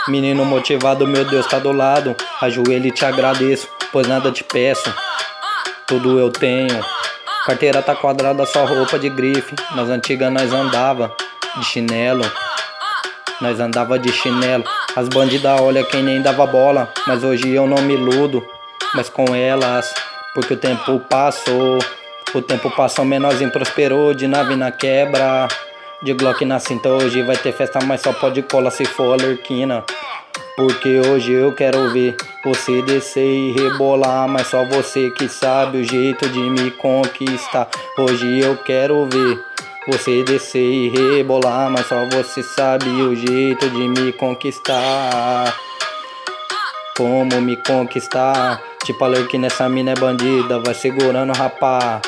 Menino motivado, meu Deus tá do lado. Ajoelho e te agradeço, pois nada te peço. Tudo eu tenho. Carteira tá quadrada, só roupa de grife. Nas antigas nós andava de chinelo. Nós andava de chinelo. As bandidas olha quem nem dava bola. Mas hoje eu não me iludo mas com elas, porque o tempo passou. O tempo passou, menorzinho prosperou. De nave na quebra, de Glock na cinta. Hoje vai ter festa, mas só pode cola se for a Lerquina. Porque hoje eu quero ver você descer e rebolar, mas só você que sabe o jeito de me conquistar. Hoje eu quero ver você descer e rebolar, mas só você sabe o jeito de me conquistar. Como me conquistar? Tipo a Lerquina, essa mina é bandida, vai segurando rapá.